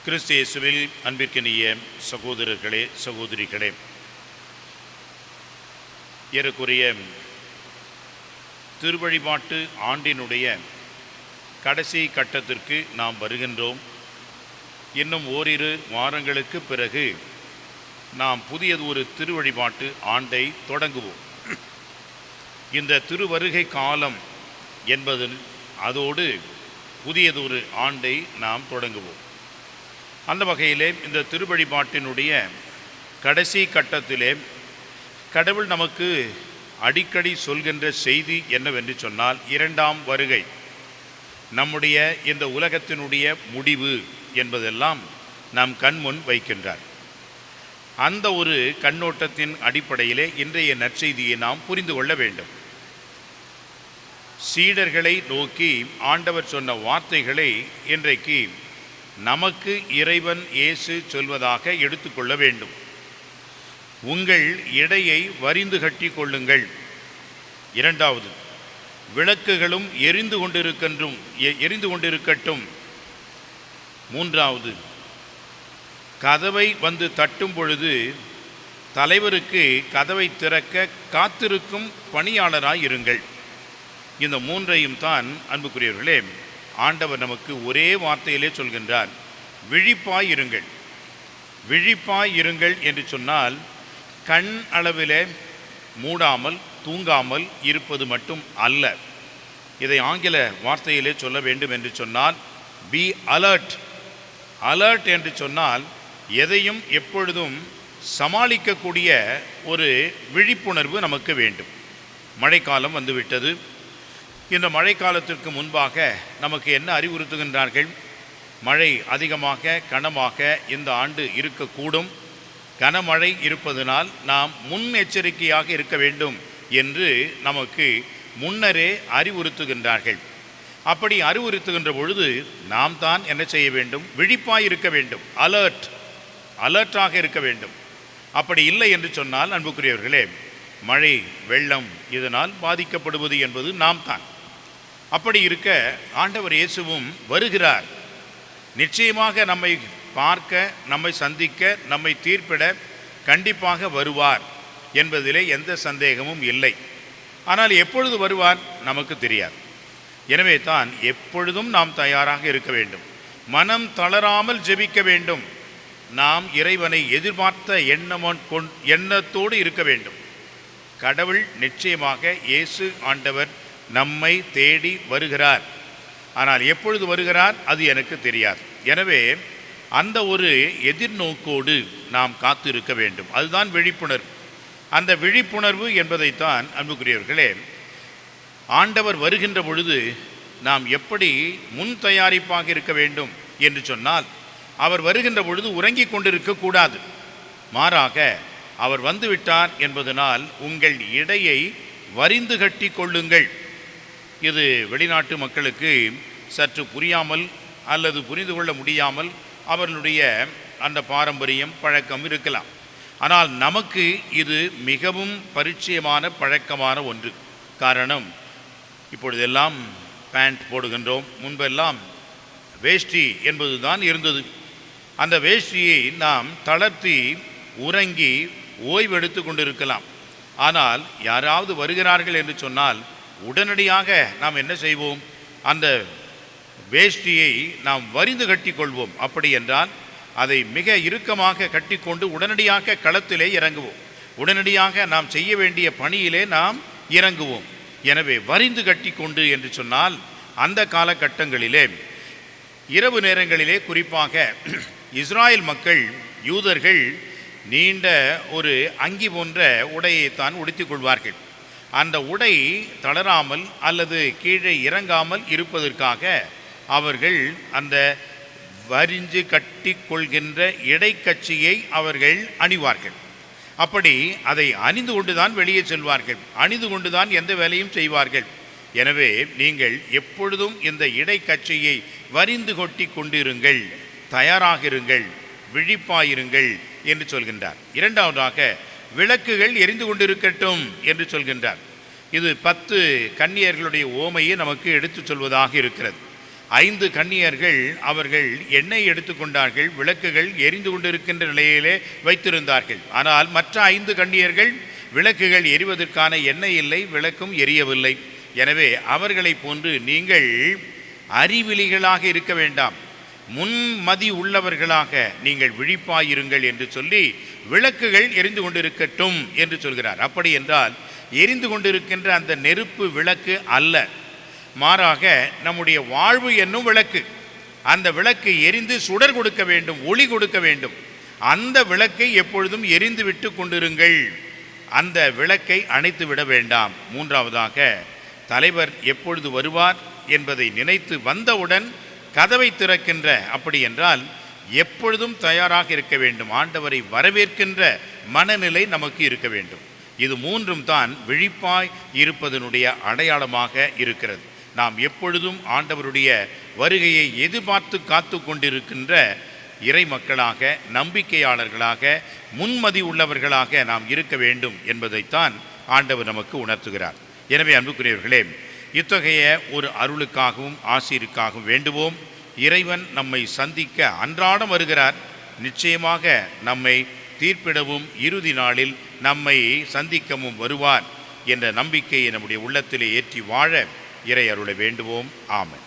கிறிஸ்து இயேசுவில் அன்பிற்கினிய சகோதரர்களே, சகோதரிகளே, ஏறக்குறைய திருவழிபாட்டு ஆண்டினுடைய கடைசி கட்டத்திற்கு நாம் வருகின்றோம். இன்னும் ஓரிரு வாரங்களுக்கு பிறகு நாம் புதியது ஒரு திருவழிபாட்டு ஆண்டை தொடங்குவோம். இந்த திருவருகை காலம் என்பது அதோடு புதியதொரு ஆண்டை நாம் தொடங்குவோம். அந்த வகையிலே இந்த திருவழிபாட்டினுடைய கடைசி கட்டத்திலே கடவுள் நமக்கு அடிக்கடி சொல்கின்ற செய்தி என்னவென்று சொன்னால், இரண்டாம் வருகை, நம்முடைய இந்த உலகத்தினுடைய முடிவு என்பதெல்லாம் நாம் கண்முன் வைக்கின்றார். அந்த ஒரு கண்ணோட்டத்தின் அடிப்படையிலே இன்றைய நற்செய்தியை நாம் புரிந்து கொள்ள வேண்டும். சீடர்களை நோக்கி ஆண்டவர் சொன்ன வார்த்தைகளை இன்றைக்கு நமக்கு இறைவன் இயேசு சொல்வதாக எடுத்துக்கொள்ள வேண்டும். உங்கள் இடையை வரிந்து கட்டி கொள்ளுங்கள். இரண்டாவது, விளக்குகளும் எரிந்து கொண்டிருக்கட்டும். மூன்றாவது, கதவை வந்து தட்டும் பொழுது தலைவருக்கு கதவை திறக்க காத்திருக்கும் பணியாளராய் இருங்கள். இந்த மூன்றையும் தான் அன்புக்குரியவர்களே ஆண்டவர் நமக்கு ஒரே வார்த்தையிலே சொல்கின்றார். விழிப்பாயிருங்கள். விழிப்பாயிருங்கள் என்று சொன்னால் கண் அளவிலே மூடாமல் தூங்காமல் இருப்பது மட்டும் அல்ல. இதை ஆங்கில வார்த்தையிலே சொல்ல வேண்டும் என்று சொன்னால் பி அலர்ட். அலர்ட் என்று சொன்னால் எதையும் எப்பொழுதும் சமாளிக்கக்கூடிய ஒரு விழிப்புணர்வு நமக்கு வேண்டும். மழைக்காலம் வந்துவிட்டது. இந்த மழைக்காலத்திற்கு முன்பாக நமக்கு என்ன அறிவுறுத்துகின்றார்கள்? மழை அதிகமாக கனமாக இந்த ஆண்டு இருக்கக்கூடும். கனமழை இருப்பதனால் நாம் முன்னெச்சரிக்கையாக இருக்க வேண்டும் என்று நமக்கு முன்னரே அறிவுறுத்துகின்றார்கள். அப்படி அறிவுறுத்துகின்ற பொழுது நாம் தான் என்ன செய்ய வேண்டும்? விழிப்பாய் இருக்க வேண்டும். அலர்ட்டாக இருக்க வேண்டும். அப்படி இல்லை என்று சொன்னால் அன்புக்குரியவர்களே, மழை வெள்ளம் இதனால் பாதிக்கப்படுவது என்பது நாம் தான். அப்படி இருக்க ஆண்டவர் இயேசுவும் வருகிறார். நிச்சயமாக நம்மை பார்க்க, நம்மை சந்திக்க, நம்மை தீர்ப்பிட கண்டிப்பாக வருவார் என்பதிலே எந்த சந்தேகமும் இல்லை. ஆனால் எப்பொழுது வருவார் நமக்கு தெரியாது. எனவே தான் எப்பொழுதும் நாம் தயாராக இருக்க வேண்டும். மனம் தளராமல் ஜெபிக்க வேண்டும். நாம் இறைவனை எதிர்பார்த்த எண்ணத்தோடு இருக்க வேண்டும். கடவுள் நிச்சயமாக இயேசு ஆண்டவர் நம்மை தேடி வருகிறார். ஆனால் எப்பொழுது வருகிறார் அது எனக்கு தெரியாது. எனவே அந்த ஒரு எதிர்நோக்கோடு நாம் காத்து இருக்க வேண்டும். அதுதான் விழிப்புணர்வு. அந்த விழிப்புணர்வு என்பதைத்தான் அன்புக்குரியவர்களே ஆண்டவர் வருகின்ற பொழுது நாம் எப்படி முன் தயாரிப்பாக இருக்க வேண்டும் என்று சொன்னால், அவர் வருகின்ற பொழுது உறங்கிக் கொண்டிருக்கக்கூடாது. மாறாக அவர் வந்துவிட்டார் என்பதனால் உங்கள் இடையை வரிந்து கட்டி கொள்ளுங்கள். இது வெளிநாட்டு மக்களுக்கு சற்று புரியாமல் அல்லது புரிந்து கொள்ள முடியாமல் அவர்களுடைய அந்த பாரம்பரியம் பழக்கம் இருக்கலாம். ஆனால் நமக்கு இது மிகவும் பரிச்சயமான பழக்கமான ஒன்று. காரணம், இப்பொழுதெல்லாம் பேண்ட் போடுகின்றோம். முன்பெல்லாம் வேஷ்டி என்பது தான் இருந்தது. அந்த வேஷ்டியை நாம் தளர்த்தி உறங்கி ஓய்வெடுத்து கொண்டிருக்கலாம். ஆனால் யாராவது வருகிறார்கள் என்று சொன்னால் உடனடியாக நாம் என்ன செய்வோம்? அந்த வேஷ்டியை நாம் வரிந்து கட்டி கொள்வோம். அப்படி என்றால் அதை மிக இறுக்கமாக கட்டிக்கொண்டு உடனடியாக களத்திலே இறங்குவோம். உடனடியாக நாம் செய்ய வேண்டிய பணியிலே நாம் இறங்குவோம். எனவே வரிந்து கட்டி கொண்டு என்று சொன்னால் அந்த காலகட்டங்களிலே இரவு நேரங்களிலே குறிப்பாக இஸ்ராயேல் மக்கள், யூதர்கள் நீண்ட ஒரு அங்கி போன்ற உடையைத்தான் உடுத்திக் கொள்வார்கள். அந்த உடை தளராமல் அல்லது கீழே இறங்காமல் இருப்பதற்காக அவர்கள் அந்த வரிஞ்சு கட்டி கொள்கின்ற இடைக்கச்சியை அவர்கள் அணிவார்கள். அப்படி அதை அணிந்து கொண்டுதான் வெளியே செல்வார்கள். அணிந்து கொண்டுதான் எந்த வேலையும் செய்வார்கள். எனவே நீங்கள் எப்பொழுதும் இந்த இடைக்கச்சியை வரிந்து கொட்டி கொண்டிருங்கள், தயாராக இருங்கள், விழிப்பாயிருங்கள் என்று சொல்கின்றார். இரண்டாவதாக விளக்குகள் எரிந்து கொண்டிருக்கட்டும் என்று சொல்கின்றார். இது 10 கன்னியர்களுடைய ஓமையை நமக்கு எடுத்து சொல்வதாக இருக்கிறது. 5 கன்னியர்கள் அவர்கள் எண்ணெய் எடுத்துக்கொண்டார்கள், விளக்குகள் எரிந்து கொண்டிருக்கின்ற நிலையிலே வைத்திருந்தார்கள். ஆனால் மற்ற 5 கன்னியர்கள் விளக்குகள் எரிவதற்கான எண்ணெய் இல்லை, விளக்கும் எரியவில்லை. எனவே அவர்களை போன்று நீங்கள் அறிவிலிகளாக இருக்க வேண்டாம், முன்மதி உள்ளவர்களாக நீங்கள் விழிப்பாயிருங்கள் என்று சொல்லி விளக்குகள் எரிந்து கொண்டிருக்கட்டும் என்று சொல்கிறார். அப்படி என்றால் எரிந்து கொண்டிருக்கின்ற அந்த நெருப்பு விளக்கு அல்ல, மாறாக நம்முடைய வாழ்வு என்னும் விளக்கு. அந்த விளக்கு எரிந்து சுடர் கொடுக்க வேண்டும், ஒளி கொடுக்க வேண்டும். அந்த விளக்கை எப்பொழுதும் எரிந்து விட்டு கொண்டிருங்கள், அந்த விளக்கை அணைத்து விட வேண்டாம். மூன்றாவதாக, தலைவர் எப்பொழுது வருவார் என்பதை நினைத்து வந்தவுடன் கதவை திறக்கின்ற, அப்படி என்றால் எப்பொழுதும் தயாராக இருக்க வேண்டும். ஆண்டவரை வரவேற்கின்ற மனநிலை நமக்கு இருக்க வேண்டும். இது மூன்றும் தான் விழிப்பாய் இருப்பதனுடைய அடையாளமாக இருக்கிறது. நாம் எப்பொழுதும் ஆண்டவருடைய வருகையை எதிர்பார்த்து காத்து கொண்டிருக்கின்ற இறை மக்களாக, நம்பிக்கையாளர்களாக, முன்மதி உள்ளவர்களாக நாம் இருக்க வேண்டும் என்பதைத்தான் ஆண்டவர் நமக்கு உணர்த்துகிறார். எனவே அன்புக்குரியவர்களே, இத்தகைய ஒரு அருளுக்காகவும் ஆசீருக்காகவும் வேண்டுவோம். இறைவன் நம்மை சந்திக்க அன்றாடம் வருகிறார். நிச்சயமாக நம்மை தீர்ப்பிடவும் இறுதி நாளில் நம்மை சந்திக்கவும் வருவார் என்ற நம்பிக்கையை நம்முடைய உள்ளத்திலே ஏற்றி வாழ இறை அருளை வேண்டுவோம். ஆமென்.